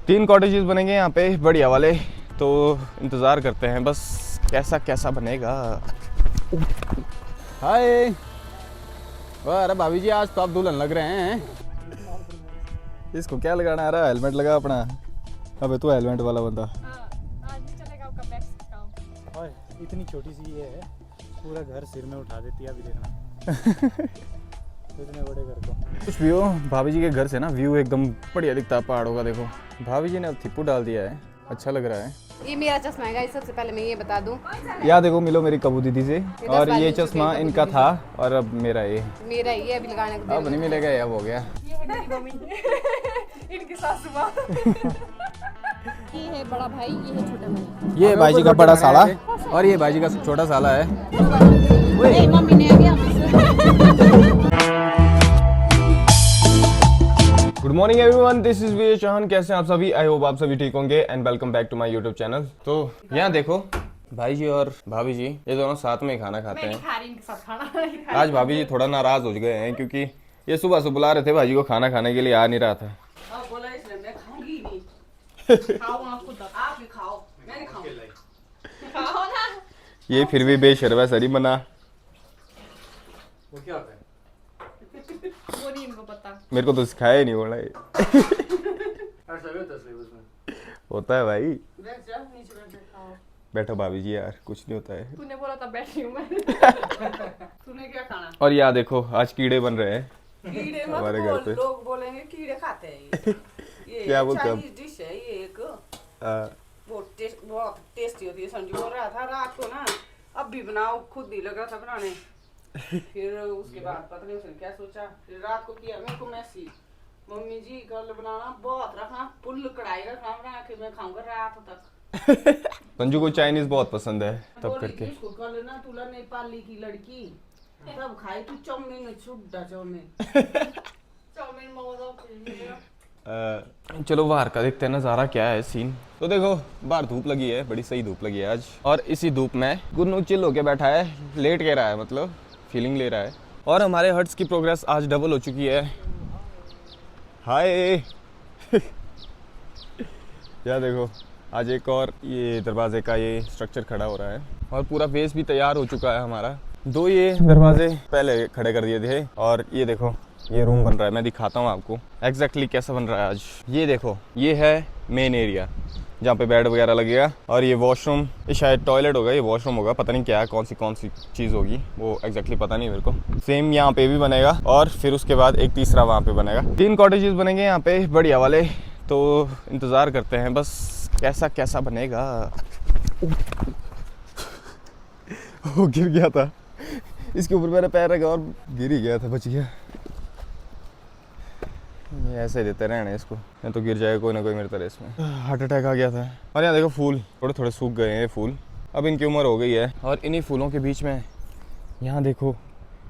3 cottages बनेंगे यहाँ पे बढ़िया वाले, तो इंतज़ार करते हैं बस कैसा कैसा बनेगा। हाय, अरे भाभी जी आज तो आप दुल्हन लग रहे हैं। इसको क्या लगाना आ रहा है? हेलमेट लगा अपना। अबे तू हेलमेट वाला बंदा। आज नहीं चलेगा आपका बैग काम। और इतनी छोटी सी ये है, पूरा घर सिर में उठा देती है। अभी देखना इतने बड़े घर को। कुछ भी हो, भाभी जी के घर से ना व्यू एकदम बढ़िया दिखता है पहाड़ों का। देखो भाभी जी ने अब थिप्पू डाल दिया है, अच्छा लग रहा है। ये मेरा चश्मा है गाइस, सबसे पहले मैं ये बता दूं। या देखो मिलो मेरी कबू दीदी से, और ये चश्मा चुके हैं इनका था और अब मेरा ये। मेरा ये अभी लगाने को अब नहीं मिलेगा, अब हो गया। ये है मेरी मम्मी इनकी सासू माँ। ये है बड़ा भाई, ये है छोटा भाई। ये भाई जी का बड़ा साला और ये भाई जी का छोटा साला है। नहीं मम्मी ने आ गया। Good morning everyone, this is V Chauhan. कैसे हैं आप सभी? आई होप आप सभी ठीक होंगे and welcome back to my YouTube channel. तो यहाँ देखो भाई जी और भाभी जी ये दोनों साथ में ही खाना खाते हैं। आज भाभी जी थोड़ा नाराज हो गए हैं क्योंकि ये सुबह से बुला रहे थे भाई को खाना खाने के लिए, आ नहीं रहा था। बोला इसलिए मैं खाऊंगी ही नहीं। खाओ आप खुद, आप भी खाओ, मैं नहीं खाऊंगी। खाओ ना। ये फिर भी बेशर्मा सरी बना। वो क्या होता है? वो नहीं इनको पता। मेरे को तो सिखाया ही नहीं बोला ये। होता है भाई। बैठ जा, नीचे बैठ जा, खाओ। बैठो भाभी जी, यार कुछ नहीं होता है। तूने बोला था बैठी हूँ मैं। तूने क्या खाना? और यहाँ देखो आज कीड़े बन रहे हैं कीड़े मत हमारे घर बोल, पे। लोग बोलेंगे कीड़े खाते हैं ये क्या बोलते हैं? चाइनीज डिश है ये एक, आ, बहुत टेस्टी होती है। संजू बोल रहा था रात को ना, अब भी बनाओ, खुद ही लग रहा था बनाने। फिर उसके बाद पता नहीं उसने क्या सोचा, फिर रात को किया मेरे को मैसेज, मम्मी जी कल बनाना, बहुत रखना, फुल कढ़ाई रखना बना के मैं खाऊंगा रात तक। संजू को चाइनीज बहुत पसंद है तब बोली करके। थी उसको कल ना तुला नेपाली की लड़की तब खाई तू चाउमीन, छुट्टा चाउमीन। चाउमीन चलो बाहर का देखते हैं नज़ारा क्या है सीन। तो देखो बाहर धूप लगी है, बड़ी सही धूप लगी है आज, और इसी धूप में गुन्नू चिल होके बैठा है, लेट के रहा है, मतलब फीलिंग ले रहा है। और हमारे हर्ट्स की प्रोग्रेस आज डबल हो चुकी है। हाय या देखो आज एक और ये दरवाजे का ये स्ट्रक्चर खड़ा हो रहा है और पूरा बेस भी तैयार हो चुका है हमारा। 2 ये दरवाजे पहले खड़े कर दिए थे और ये देखो ये रूम बन रहा है। मैं दिखाता हूँ आपको एग्जैक्टली कैसा बन रहा है आज। ये देखो ये है मेन एरिया जहाँ पे बेड वगैरह लगेगा, और ये वॉशरूम, ये शायद टॉयलेट होगा, ये वॉशरूम होगा, पता नहीं क्या है, कौन सी चीज़ होगी वो एग्जैक्टली पता नहीं मेरे को। सेम यहाँ पे भी बनेगा और फिर उसके बाद एक तीसरा वहाँ पे बनेगा। 3 कॉटेजेस बनेंगे यहाँ पे बढ़िया वाले, तो इंतज़ार करते हैं बस कैसा कैसा बनेगा। वो गिर गया था, इसके ऊपर मेरा पैर रखा और गिर ही गया था, बच गया। ये ऐसे देते रहना इसको, नहीं तो गिर जाएगा कोई ना कोई मेरी तरह। इसमें हार्ट अटैक आ गया था। और यहाँ देखो फूल थोड़े थोड़े सूख गए हैं, ये फूल अब इनकी उम्र हो गई है। और इन्हीं फूलों के बीच में यहाँ देखो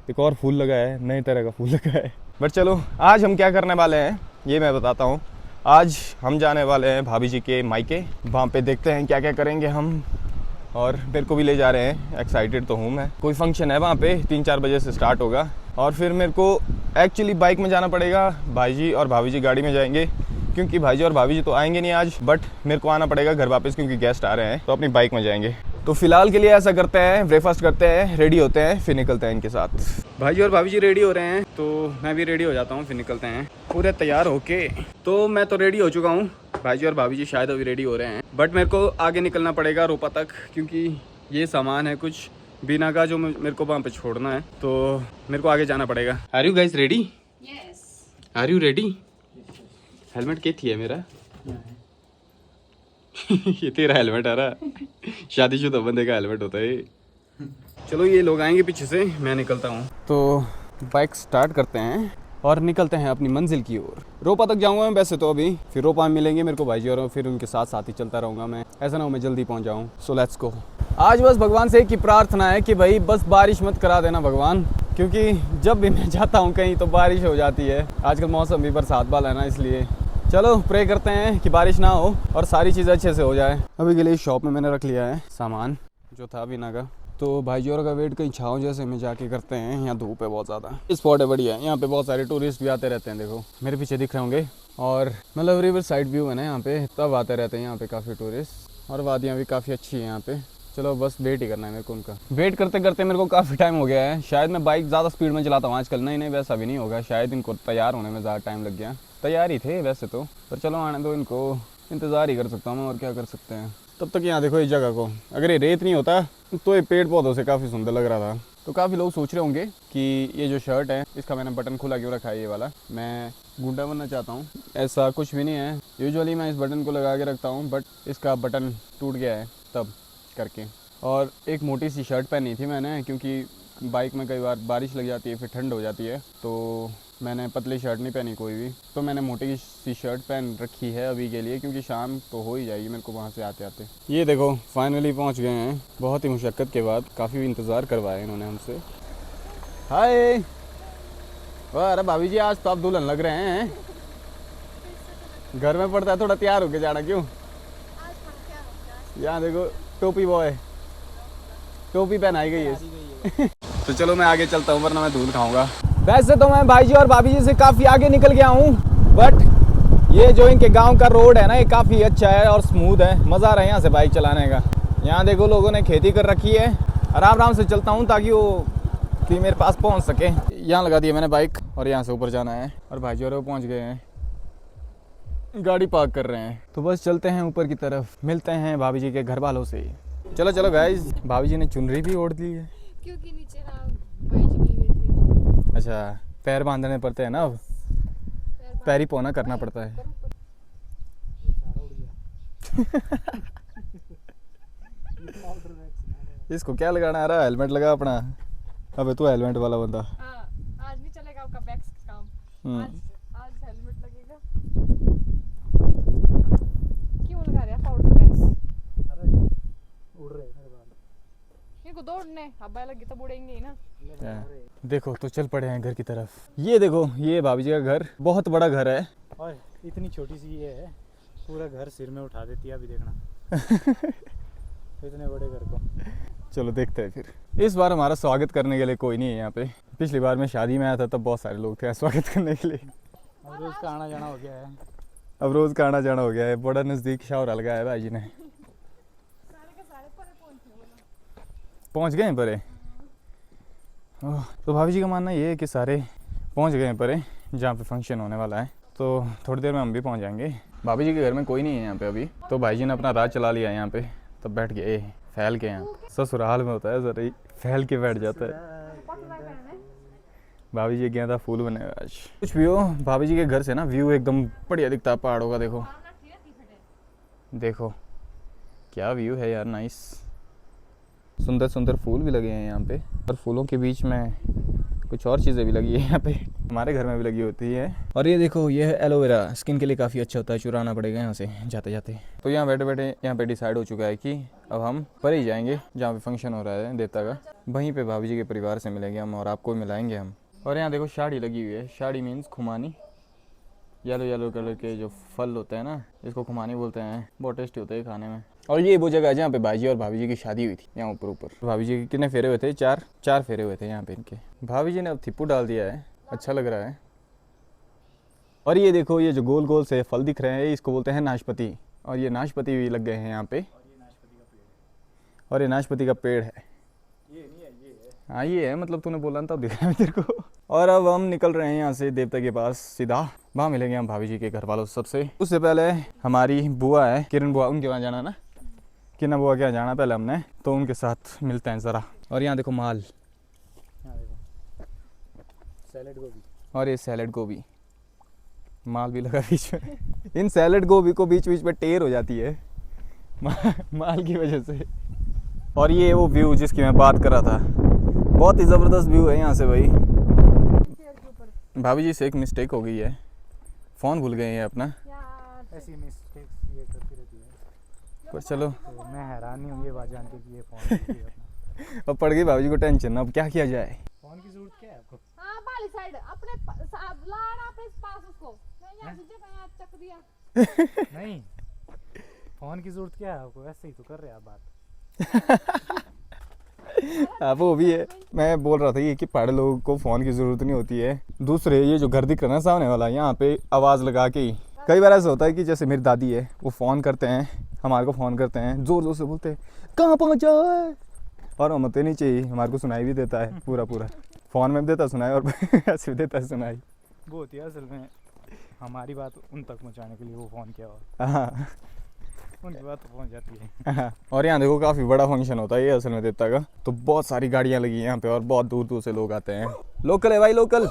एक और फूल लगा है, नई तरह का फूल लगा है। बट चलो आज हम क्या करने वाले हैं ये मैं बताता हूँ। आज हम जाने वाले हैं भाभी जी के मायके, वहाँ पे देखते हैं क्या क्या करेंगे हम, और मेरे को भी ले जा रहे हैं। एक्साइटेड तो हूँ मैं। कोई फंक्शन है वहाँ पे, 3-4 बजे से स्टार्ट होगा, और फिर मेरे को एक्चुअली बाइक में जाना पड़ेगा। भाई जी और भाभी जी गाड़ी में जाएंगे क्योंकि भाई जी और भाभी जी तो आएंगे नहीं आज, बट मेरे को आना पड़ेगा घर वापस क्योंकि गेस्ट आ रहे हैं, तो अपनी बाइक में जाएंगे। तो फिलहाल के लिए ऐसा करते हैं, ब्रेकफास्ट करते हैं, रेडी होते हैं, फिर निकलते हैं इनके साथ। भाई जी और भाभी जी रेडी हो रहे हैं तो मैं भी रेडी हो जाता हूँ, फिर निकलते हैं पूरे तैयार होके। तो मैं तो रेडी हो चुका हूँ, भाई जी और भाभी जी शायद अभी रेडी हो रहे हैं, बट मेरे को आगे निकलना पड़ेगा रोपा तक क्योंकि ये सामान है कुछ बिना का जो मेरे को वहाँ पे छोड़ना है, तो मेरे को आगे जाना पड़ेगा। Are you guys ready? Yes. Are you ready? Helmet के थी है मेरा? ये तेरा हेलमेट आ रहा, शादीशुदा बंदे का हेलमेट होता है। चलो ये लोग आएंगे पीछे से, मैं निकलता हूँ। तो बाइक स्टार्ट करते हैं और निकलते हैं अपनी मंजिल की ओर। रोपा तक जाऊंगा मैं वैसे तो अभी, फिर रोपा में मिलेंगे मेरे को भाई जी, और फिर उनके साथ साथ ही चलता रहूँगा मैं, ऐसा ना हो मैं जल्दी पहुँच जाऊँ। So let's go. आज बस भगवान से एक ही प्रार्थना है कि भाई बस बारिश मत करा देना भगवान, क्योंकि जब भी मैं जाता हूँ कहीं तो बारिश हो जाती है। आजकल मौसम भी बरसात वाला है ना, इसलिए चलो प्रे करते हैं कि बारिश ना हो और सारी चीज़ें अच्छे से हो जाए। अभी के लिए शॉप में मैंने रख लिया है सामान जो था बिना का, तो भाई जी और का वेट कहीं छाँव जैसे में जाके करते हैं। यहाँ धूप है बहुत ज़्यादा, स्पॉट है बढ़िया, यहाँ पे बहुत सारे टूरिस्ट भी आते रहते हैं। देखो मेरे पीछे दिख रहे होंगे, और मतलब रिवर साइड व्यू है ना यहाँ पे, तब आते रहते हैं यहाँ पे काफ़ी टूरिस्ट। और वादियाँ भी काफ़ी अच्छी हैं यहाँ पे। चलो बस वेट ही करना है मेरे को उनका। वेट करते करते मेरे को काफ़ी टाइम हो गया है। शायद मैं बाइक ज़्यादा स्पीड में चलाता हूँ आजकल। नहीं वैसा भी नहीं होगा, शायद इनको तैयार होने में ज़्यादा टाइम लग गया। तैयार ही थे वैसे तो, पर चलो आने दो इनको, इंतज़ार ही कर सकता हूँ मैं, और क्या कर सकते हैं। तब तक यहाँ देखो इस जगह को, अगर ये रेत नहीं होता तो ये पेड़ पौधों से काफ़ी सुंदर लग रहा था। तो काफ़ी लोग सोच रहे होंगे कि ये जो शर्ट है इसका मैंने बटन खुला क्यों रखा है, ये वाला। मैं गुंडा बनना चाहता हूँ, ऐसा कुछ भी नहीं है। यूजुअली मैं इस बटन को लगा के रखता हूँ, बट इसका बटन टूट गया है तब करके। और एक मोटी सी शर्ट पहनी थी मैंने, क्योंकि बाइक में कई बार बारिश लग जाती है, फिर ठंड हो जाती है, तो मैंने पतली शर्ट नहीं पहनी कोई भी। तो मैंने मोटी सी शर्ट पहन रखी है अभी के लिए, क्योंकि शाम तो हो ही जाएगी मेरे को वहाँ से आते आते। ये देखो फाइनली पहुँच गए हैं, बहुत ही मुशक्क़त के बाद। काफ़ी इंतज़ार करवाया इन्होंने हमसे। हाय, वाह, अरे भाभी जी आज तो आप दुल्हन लग रहे हैं। घर में पड़ता है थोड़ा तैयार होके जाना क्यों? यहाँ देखो टोपी बॉय, टोपी पहनाई गई है। तो चलो मैं आगे चलता हूँ, वरना मैं धूल खाऊंगा। वैसे तो मैं भाई जी और भाभी जी से काफ़ी आगे निकल गया हूँ, बट ये जो इनके गांव का रोड है ना, ये काफ़ी अच्छा है और स्मूथ है। मज़ा आ रहा है यहाँ से बाइक चलाने का। यहाँ देखो लोगों ने खेती कर रखी है। आराम आराम से चलता हूँ ताकि वो कि मेरे पास पहुँच सके। यहाँ लगा दिया मैंने बाइक और यहाँ से ऊपर जाना है। और भाई जी और वो पहुँच गए हैं, गाड़ी पार्क कर रहे हैं। तो बस चलते हैं ऊपर की तरफ, मिलते हैं भाभी जी के घर वालों से। चलो चलो गाइस, भाभी जी ने चुनरी भी ओढ़ ली है, क्योंकि नीचे ना भाई जी गए हुए थे। अच्छा पैर बांधने पड़ते हैं ना, अब पैरी पौना करना पड़ता है। इसको क्या लगाना आ रहा है? हेलमेट लगा अपना। अबे तू हेलमेट वाला बंदा। हाँ, आज नहीं चलेगा आपका बैक्स का काम। आज हेलमेट लगेगा। क्यों लगा रहे हैं पाउडर बैक्स? उड़ रहे मेरे बाल। इनको दौड़ने हब्बा लगी तो उड़ेंगे ही ना। देखो तो चल पड़े हैं घर की तरफ। ये देखो ये भाभी जी का घर, बहुत बड़ा घर है। और इतनी छोटी सी ये है, पूरा घर सिर में उठा देती है, अभी देखना। इतने बड़े घर को। चलो देखते हैं फिर। इस बार हमारा स्वागत करने के लिए कोई नहीं है यहाँ पे। पिछली बार मैं शादी में आया था तब बहुत सारे लोग थे स्वागत करने के लिए। अब रोज का आना जाना हो गया है। अब रोज का आना जाना हो गया है। बड़ा नज़दीक शावर लगाया है भाई जी ने। पहुँच गए हैं परे। तो भाभी जी का मानना ये है कि सारे पहुँच गए हैं परे जहाँ पे फंक्शन होने वाला है। तो थोड़ी देर में हम भी पहुँच जाएंगे। भाभी जी के घर में कोई नहीं है यहाँ पे अभी। तो भाई जी ने अपना राज चला लिया यहाँ पे, तब बैठ गए फैल के। यहाँ ससुराल में होता है जरा ही फैल के बैठ जाता है। भाभी जी गेंदा फूल बने हुए आज। कुछ भी हो, भाभी जी के घर से ना व्यू एकदम बढ़िया दिखता है पहाड़ों का। देखो देखो क्या व्यू है यार, नाइस। सुंदर सुंदर फूल भी लगे हैं यहाँ पे, और फूलों के बीच में कुछ और चीज़ें भी लगी है यहाँ पे, हमारे घर में भी लगी होती है। और ये देखो ये है एलोवेरा, स्किन के लिए काफ़ी अच्छा होता है। चुराना पड़ेगा यहाँ से जाते जाते। तो यहाँ बैठे बैठे यहाँ पे डिसाइड हो चुका है कि अब हम पर ही जाएंगे जहाँ पे फंक्शन हो रहा है देवता का। वहीं पे भाभी जी के परिवार से मिलेंगे हम, और आपको मिलाएंगे हम। और यहाँ देखो साड़ी लगी हुई है। साड़ी मीन्स खुमानी, येलो येलो कलर के जो फल होते हैं ना, इसको खुमानी बोलते हैं। बहुत टेस्टी होता है खाने में। और ये वो जगह है जहाँ पे भाई जी और भाभी जी की शादी हुई थी, यहाँ ऊपर। भाभी जी के कितने फेरे हुए थे? चार फेरे हुए थे यहाँ पे इनके। भाभी जी ने अब थिप्पू डाल दिया है, अच्छा लग रहा है। और ये देखो ये जो गोल गोल से फल दिख रहे हैं, इसको बोलते हैं नाशपाती। और ये नाशपाती भी लग गए हैं यहाँ पे। और ये नाशपाती का पेड़ है। हाँ ये है, मतलब तूने बोला तब दिख रहा है तेरे को। और अब हम निकल रहे हैं यहाँ से देवता के पास सीधा। वहाँ मिलेंगे हम भाभी जी के घर वालों सबसे। उससे पहले हमारी बुआ है किरण बुआ, उनके वहाँ जाना ना, किरण बुआ के यहाँ जाना पहले हमने, तो उनके साथ मिलते हैं ज़रा। और यहाँ देखो माल, यहाँ देखो सैलेड गोभी। और ये सैलेड गोभी, माल भी लगा बीच में। इन सैलेड गोभी को बीच बीच में टेर हो जाती है माल की वजह से। और ये वो व्यू जिसकी मैं बात कर रहा था, बहुत ही ज़बरदस्त व्यू है यहाँ से भाई। भाभी जी से एक मिस्टेक हो गई है, फ़ोन भूल गए हैं अपना। ऐसी मिस्टेक्स ये करती रहती है। पर चलो तो मैं हैरान नहीं हूँ ये बात जान के कि ये फ़ोन अपना। अब पड़ गई भाभी जी को टेंशन, अब क्या किया जाए। फ़ोन की ज़रूरत क्या है आपको? हाँ बाली साइड अपने लाना अपने पास उसको। मैं यहाँ से जब यहाँ चक दिया। नहीं, फ़ोन की ज़रूरत क्या है आपको? ऐसे ही तो कर रहे हैं आप बात। हाँ वो भी है। मैं बोल रहा था ये कि पहाड़ी लोगों को फ़ोन की ज़रूरत नहीं होती है। दूसरे ये जो घर दिख रहा है ना सामने वाला, यहाँ पे आवाज़ लगा के ही कई बार ऐसा होता है कि जैसे मेरी दादी है, वो फ़ोन करते हैं, हमारे को फ़ोन करते हैं, ज़ोर ज़ोर से बोलते हैं कहाँ पहुँचा है, और हम होते नहीं चाहिए, हमारे को सुनाई भी देता है पूरा फ़ोन में भी देता सुनाई और ऐसे भी देता सुनाई। वो होती है असल में हमारी बात उन तक पहुंचाने के लिए वो फ़ोन किया हुआ, हाँ उनकी बात तो पहुंच जाती है। और यहाँ देखो काफ़ी बड़ा फंक्शन होता है ये असल में देवता का, तो बहुत सारी गाड़ियाँ लगी हैं यहाँ पे और बहुत दूर दूर से लोग आते हैं। लोकल है भाई, लोकल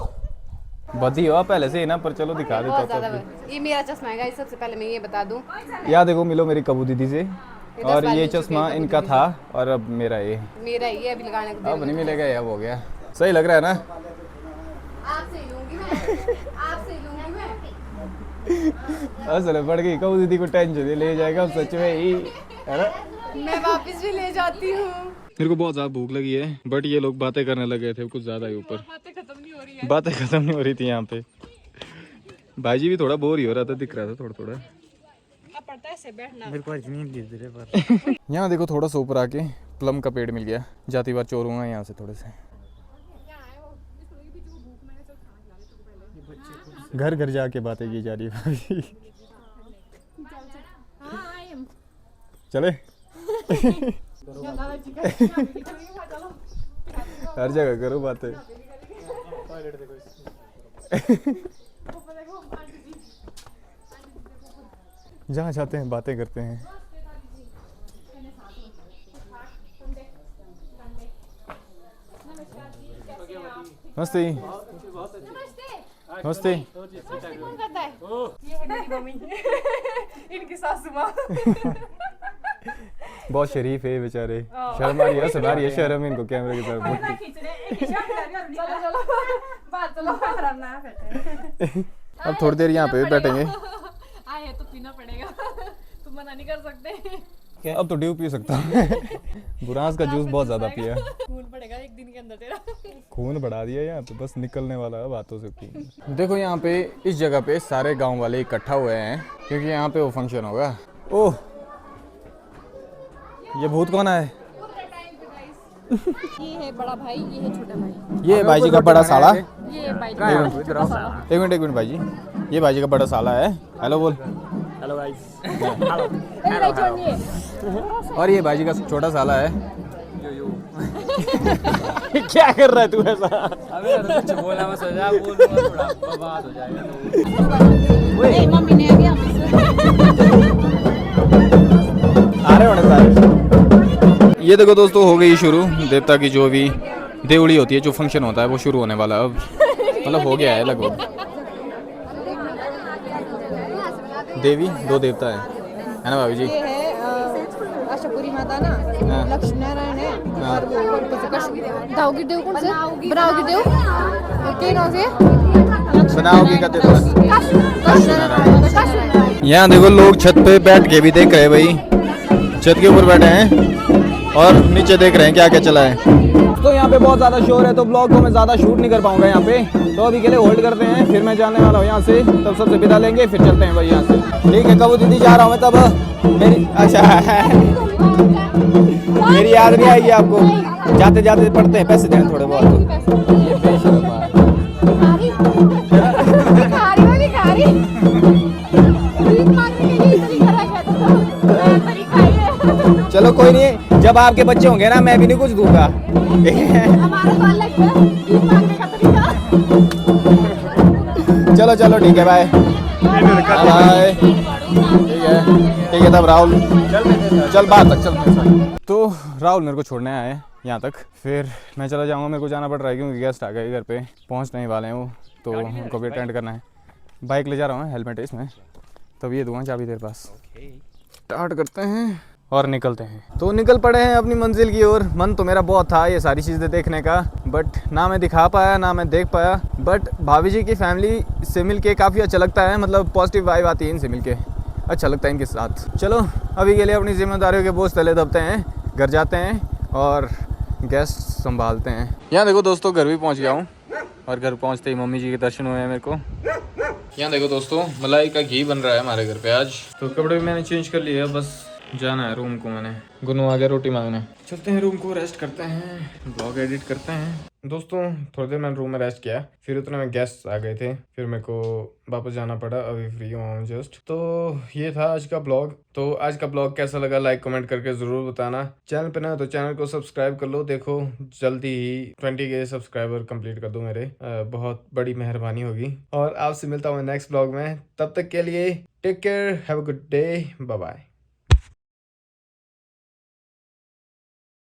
बदी हो पहले से ही ना, पर चलो दिखा देता बहुत ज्यादा हूँ। ये मेरा चश्मा है गाइस, सबसे पहले मैं ये बता दूं। यहाँ देखो मिलो मेरी कबू दीदी से, 10 और बार ये मिल चुके चश्मा हैं कबू इनका दीदी था और अब मेरा ये, मेरा ये अभी लगाने को अब नहीं मिलेगा, ये अब हो गया। सही लग रहा है ना? आपसे ही लूंगी मैं, आपसे ही लूंगी मैं। असल में पड़ गई कबू दीदी को, टेंशन ले जाएगा अब सच में ही, है ना? मैं वापस भी ले जाती हूँ। मेरे को बहुत ज़्यादा भूख लगी है, बट ये लोग बातें करने लगे थे कुछ ज़्यादा ही ऊपर, बातें खत्म नहीं हो रही है। बातें खत्म नहीं हो रही थी यहाँ पे। भाई जी भी थोड़ा बोर ही हो रहा था, दिख रहा था थोड़ा थोड़ा। अब पड़ता है ऐसे बैठना। मेरे को आज नींद गिर रही पर यहाँ देखो थोड़ा सा ऊपर आके प्लम का पेड़ मिल गया, जाती बार चोरूंगा यहाँ से थोड़े से। घर घर जाके बातें की जा रही है। चले हर जगह करो बातें। जहाँ जाते हैं बातें करते हैं। नमस्ते नमस्ते। ये है मेरी मम्मी, इनकी सासू माँ। बहुत शरीफ है बेचारे, शर्म आ रही है, सुना रही है शर्म इनको कैमरे की तरफ। चलो चलो बात चलो आराम ना करते। अब थोड़ी देर यहाँ पे बैठेंगे। आए हैं तो पीना पड़ेगा, तुम मना नहीं कर सकते। अब तो ड्यू पी सकता हूँ। बुरांस का जूस बहुत ज्यादा पिया, खून पड़ेगा एक दिन के अंदर तेरा। खून बढ़ा दिया यहाँ पे, बस निकलने वाला है बातों से खून। देखो यहाँ पे इस जगह पे सारे गांव वाले इकट्ठा हुए हैं क्योंकि यहाँ पे वो फंक्शन होगा। ओह ये भूत कौन है? ये है बड़ा भाई, ये है छोटा भाई। ये भाई जी का बड़ा साला। ये भाई का छोटा साला। एक मिनट भाई जी, ये भाई जी का बड़ा साला है। हेलो बोल। Hello guys. और ये भाई जी का छोटा साला है। क्या कर रहा है तू ऐसा? अबे कुछ बोला मत, सोचा बोलूंगा थोड़ा बात हो जाएगा नहीं मम्मी ने आ गया आ रहे होने सारे। ये देखो दोस्तों हो गई शुरू देवता की जो भी देवड़ी होती है, जो फंक्शन होता है वो शुरू होने वाला है अब, मतलब हो गया है लगभग। देवी दो देवता है ना भाभी जी? ये है आशापुरी माता ना, हाँ। लक्ष्मी नारायण है और वो दाऊगी देव कौन से? बनाओगी देव के नाम से? बनाओगी का देव। यहाँ देखो लोग छत पे बैठ के भी देख रहे हैं भाई, छत के ऊपर बैठे हैं और नीचे देख रहे हैं क्या क्या चला है। तो यहाँ पे बहुत ज़्यादा शोर है तो ब्लॉग को मैं ज़्यादा शूट नहीं कर पाऊंगा यहाँ पे, तो अभी के लिए होल्ड करते हैं, फिर मैं जाने वाला हूँ यहाँ से, तब सबसे विदा लेंगे फिर चलते हैं भाई यहाँ से। ठीक है कबू दीदी जा रहा हूँ मैं तब। मेरी अच्छा मेरी याद नहीं आएगी आपको, जाते जाते पढ़ते हैं पैसे देने थोड़े बहुत। ये बेशर्म है। चलो कोई नहीं, जब आपके बच्चे होंगे ना मैं भी नहीं कुछ दूंगा। चलो चलो ठीक है बाय बाय। ठीक है तब राहुल चल बाहर तक चल। तो राहुल मेरे को छोड़ने आए हैं यहाँ तक, फिर मैं चला जाऊँगा, मेरे को जाना पड़ रहा है क्योंकि गेस्ट आ गए घर पे, पहुँच नहीं वाले हैं वो, तो उनको भी अटेंड करना है। बाइक ले जा रहा हूँ, हेलमेट है इसमें, तब ये दूंगा चाबी तेरे पास। स्टार्ट करते हैं और निकलते हैं। तो निकल पड़े हैं अपनी मंजिल की ओर। मन तो मेरा बहुत था ये सारी चीज़ें देखने का, बट ना मैं दिखा पाया ना मैं देख पाया, बट भाभी जी की फैमिली से मिल के काफ़ी अच्छा लगता है, मतलब पॉजिटिव वाइब आती है इनसे मिल के, अच्छा लगता है इनके साथ। चलो अभी के लिए अपनी जिम्मेदारियों के बोझ तले दबते हैं, घर जाते हैं और गेस्ट संभालते हैं। यहाँ देखो दोस्तों घर भी पहुँच गया हूँ और घर पहुँचते ही मम्मी जी के दर्शन हुए हैं मेरे को। यहाँ देखो दोस्तों मलाई का घी बन रहा है हमारे घर पे आज। तो कपड़े भी मैंने चेंज कर लिए, बस जाना है रूम को। मैंने गुनू आ गया रोटी मांगने। चलते हैं रूम को, रेस्ट करते हैं, ब्लॉग एडिट करते हैं। दोस्तों थोड़ी देर मैंने रूम में रेस्ट किया, फिर उतने में गेस्ट आ गए थे, फिर मेरे को वापस जाना पड़ा। अभी फ्री हुआ हूँ जस्ट। तो ये था आज का ब्लॉग। तो आज का ब्लॉग कैसा लगा लाइक कमेंट करके ज़रूर बताना। चैनल पे ना तो चैनल को सब्सक्राइब कर लो। देखो जल्दी ही 20 के सब्सक्राइबर कंप्लीट कर दो मेरे, बहुत बड़ी मेहरबानी होगी। और आपसे मिलता हूँ नेक्स्ट ब्लॉग में, तब तक के लिए take care, have a good day, bye bye.